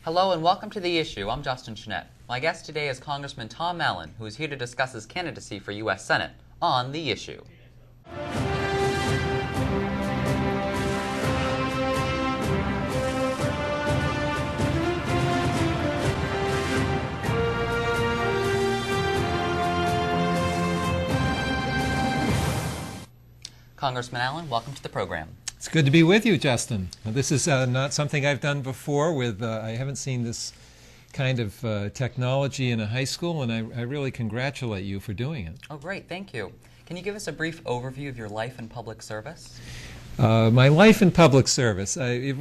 Hello and welcome to The Issue. I'm Justin Chenette. My guest today is Congressman Tom Allen, who is here to discuss his candidacy for U.S. Senate on The Issue. Congressman Allen, welcome to the program. It's good to be with you, Justin. This is not something I've done before. I haven't seen this kind of technology in a high school, and I really congratulate you for doing it. Oh, great. Thank you. Can you give us a brief overview of your life in public service? My life in public service, I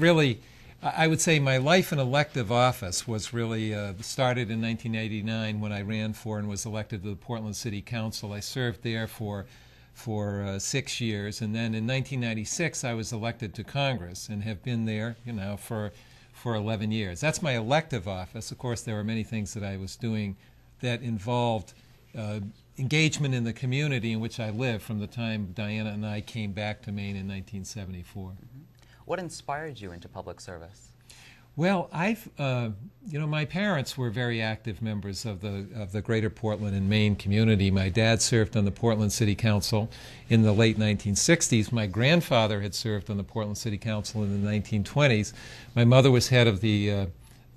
would say my life in elective office was really started in 1989 when I ran for and was elected to the Portland City Council. I served there for 6 years, and then in 1996 I was elected to Congress and have been there, for 11 years. That's my elective office. Of course, there were many things that I was doing that involved engagement in the community in which I live from the time Diana and I came back to Maine in 1974. What inspired you into public service? Well, my parents were very active members of the greater Portland and Maine community. My dad served on the Portland City Council in the late 1960s. My grandfather had served on the Portland City Council in the 1920s. My mother was head of the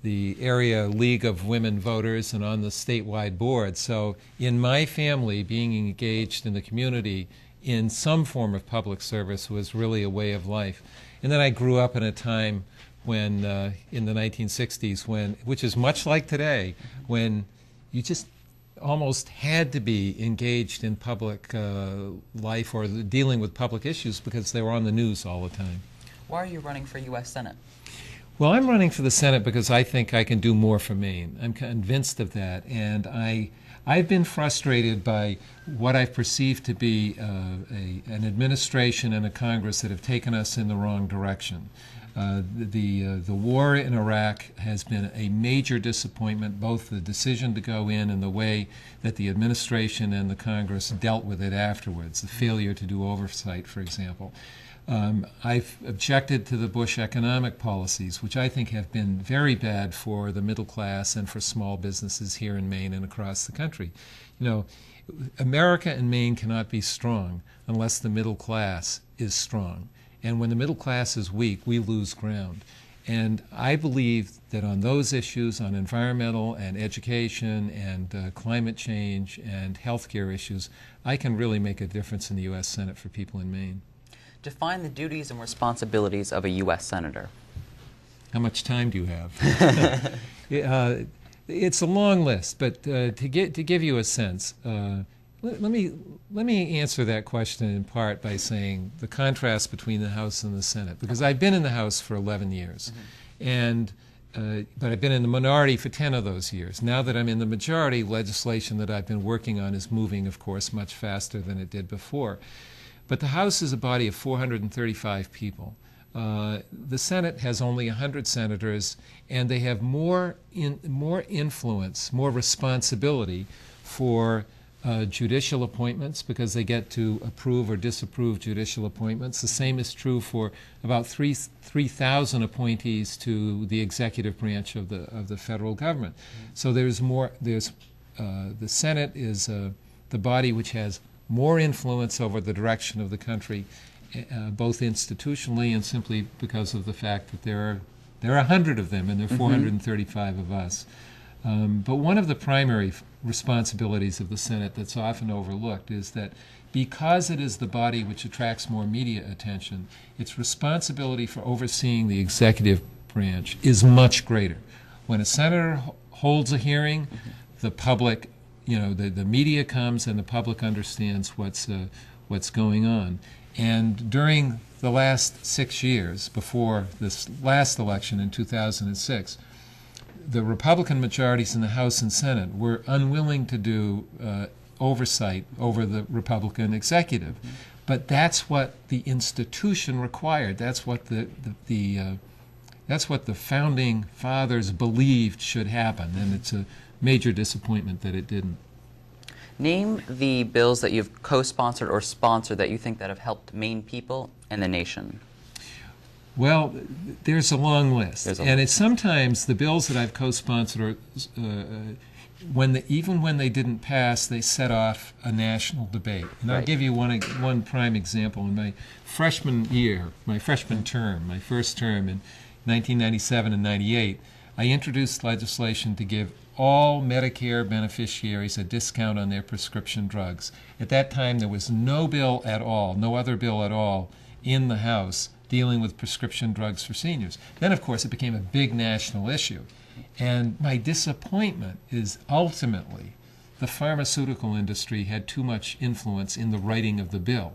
area League of Women Voters and on the statewide board. So in my family, being engaged in the community in some form of public service was really a way of life. And then I grew up in a time when, in the 1960s, which is much like today, when you just almost had to be engaged in public life or dealing with public issues because they were on the news all the time. Why are you running for U.S. Senate? Well, I'm running for the Senate because I think I can do more for Maine. I'm convinced of that, and I've been frustrated by what I've perceived to be an administration and a Congress that have taken us in the wrong direction. The war in Iraq has been a major disappointment, both the decision to go in and the way that the administration and the Congress dealt with it afterwards, the failure to do oversight, for example. I've objected to the Bush economic policies, which I think have been very bad for the middle class and for small businesses here in Maine and across the country. America and Maine cannot be strong unless the middle class is strong. And when the middle class is weak, we lose ground. And I believe that on those issues, on environmental and education and climate change and healthcare issues, I can really make a difference in the U.S. Senate for people in Maine. Define the duties and responsibilities of a U.S. Senator. How much time do you have? It's a long list, but to give you a sense, let me answer that question in part by saying the contrast between the House and the Senate, because I've been in the House for 11 years, but I've been in the minority for 10 of those years. Now that I'm in the majority, legislation that I've been working on is moving, of course, much faster than it did before. But the House is a body of 435 people. The Senate has only 100 senators, and they have more influence, more responsibility for judicial appointments because they get to approve or disapprove judicial appointments. The same is true for about 3,000 appointees to the executive branch of the federal government. So there's more. The Senate is the body which has more influence over the direction of the country, both institutionally and simply because of the fact that there are 100 of them and there are 435 of us. But one of the primary responsibilities of the Senate that's often overlooked is that because it is the body which attracts more media attention, its responsibility for overseeing the executive branch is much greater. When a senator holds a hearing, the public, the media comes and the public understands what's going on. And during the last 6 years, before this last election in 2006, the Republican majorities in the House and Senate were unwilling to do oversight over the Republican executive. But that's what the institution required. That's what that's what the founding fathers believed should happen, and it's a major disappointment that it didn't. Name the bills that you've co-sponsored or sponsored that you think that have helped Maine people and the nation. Well, there's a long list, There's it's sometimes the bills that I've co-sponsored are, even when they didn't pass, they set off a national debate. And I'll Right. give you one prime example. In my freshman year, my freshman term, my first term in 1997 and 98, I introduced legislation to give all Medicare beneficiaries a discount on their prescription drugs. At that time, there was no bill at all, no other bill at all in the House dealing with prescription drugs for seniors. Then, of course, it became a big national issue. And my disappointment is ultimately the pharmaceutical industry had too much influence in the writing of the bill.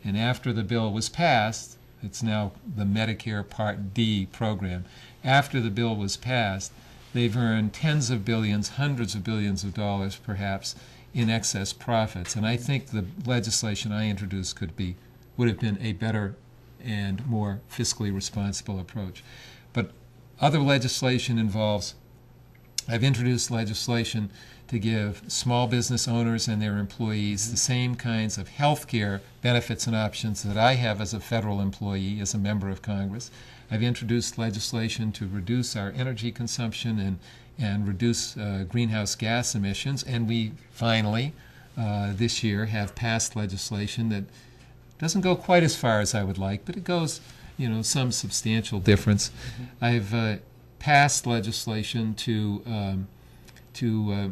And after the bill was passed, it's now the Medicare Part D program. After the bill was passed, they've earned tens of billions, hundreds of billions of dollars perhaps in excess profits. And I think the legislation I introduced would have been a better and more fiscally responsible approach. But other legislation involves, I've introduced legislation to give small business owners and their employees the same kinds of health care benefits and options that I have as a federal employee, as a member of Congress. I've introduced legislation to reduce our energy consumption and reduce greenhouse gas emissions. And we finally, this year, have passed legislation that doesn't go quite as far as I would like, but it goes, some substantial difference. I've passed legislation to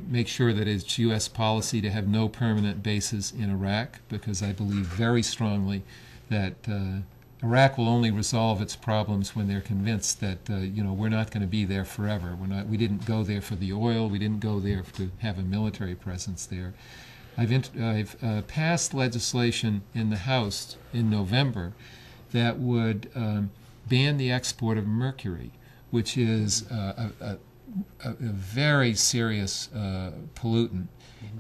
make sure that it's U.S. policy to have no permanent bases in Iraq, because I believe very strongly that Iraq will only resolve its problems when they're convinced that we're not going to be there forever. We didn't go there for the oil. We didn't go there to have a military presence there. I've passed legislation in the House in November that would ban the export of mercury, which is a very serious pollutant.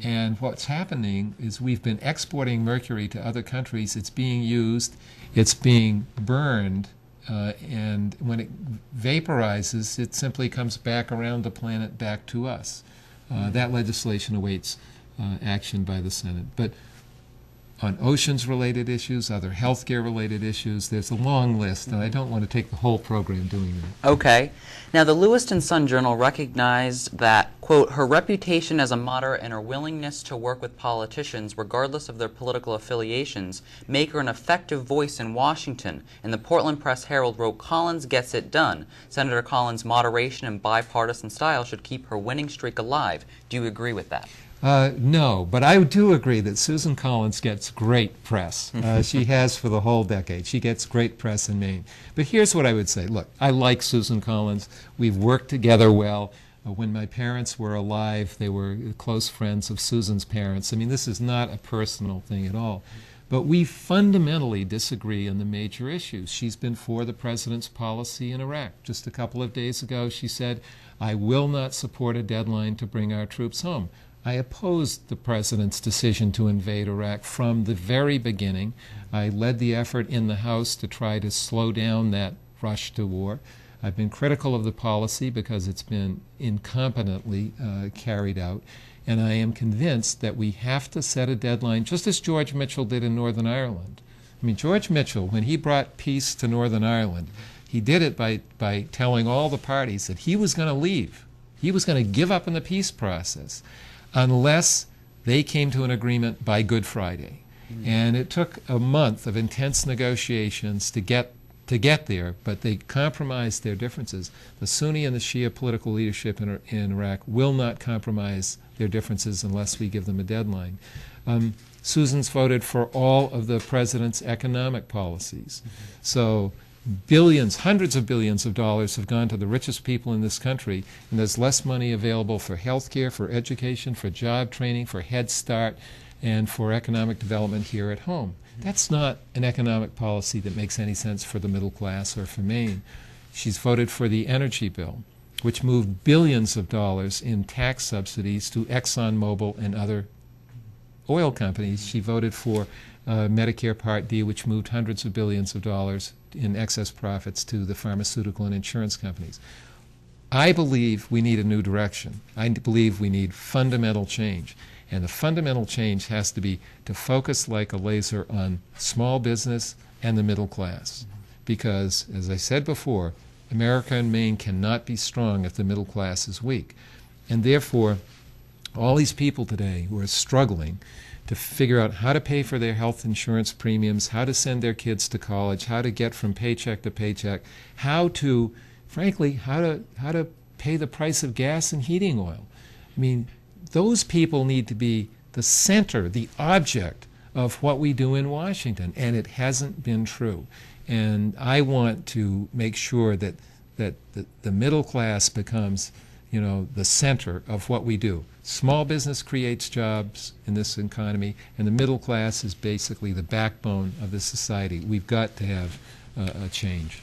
And what's happening is we've been exporting mercury to other countries. It's being used, it's being burned, and when it vaporizes, it simply comes back around the planet back to us. That legislation awaits action by the Senate. But on oceans-related issues, other healthcare-related issues, there's a long list, and I don't want to take the whole program doing that. Okay. Now, the Lewiston Sun-Journal recognized that, quote, her reputation as a moderate and her willingness to work with politicians, regardless of their political affiliations, make her an effective voice in Washington. And the Portland Press-Herald wrote, Collins gets it done. Senator Collins' moderation and bipartisan style should keep her winning streak alive. Do you agree with that? No, but I do agree that Susan Collins gets great press. She has for the whole decade. She gets great press in Maine. But here's what I would say. Look, I like Susan Collins. We've worked together well. When my parents were alive, they were close friends of Susan's parents. I mean, this is not a personal thing at all. But we fundamentally disagree on the major issues. She's been for the president's policy in Iraq. Just a couple of days ago, she said, I will not support a deadline to bring our troops home. I opposed the president's decision to invade Iraq from the very beginning. I led the effort in the House to try to slow down that rush to war. I've been critical of the policy because it's been incompetently carried out. And I am convinced that we have to set a deadline, just as George Mitchell did in Northern Ireland. I mean, George Mitchell, when he brought peace to Northern Ireland, he did it by telling all the parties that he was going to leave. He was going to give up in the peace process unless they came to an agreement by Good Friday. And it took a month of intense negotiations to get there, but they compromised their differences. The Sunni and the Shia political leadership in Iraq will not compromise their differences unless we give them a deadline. Susan's voted for all of the president's economic policies. So billions, hundreds of billions of dollars have gone to the richest people in this country, and there's less money available for health care, for education, for job training, for Head Start, and for economic development here at home. That's not an economic policy that makes any sense for the middle class or for Maine. She's voted for the energy bill, which moved billions of dollars in tax subsidies to ExxonMobil and other oil companies. She voted for Medicare Part D, which moved hundreds of billions of dollars in excess profits to the pharmaceutical and insurance companies. I believe we need a new direction. I believe we need fundamental change. And the fundamental change has to be to focus like a laser on small business and the middle class. because, as I said before, America and Maine cannot be strong if the middle class is weak. And therefore, all these people today who are struggling to figure out how to pay for their health insurance premiums, how to send their kids to college, how to get from paycheck to paycheck, how to, frankly, how to pay the price of gas and heating oil. I mean, those people need to be the center, the object of what we do in Washington, and it hasn't been true. And I want to make sure that the middle class becomes, you know, the center of what we do. Small business creates jobs in this economy, and the middle class is basically the backbone of this society. We've got to have a change.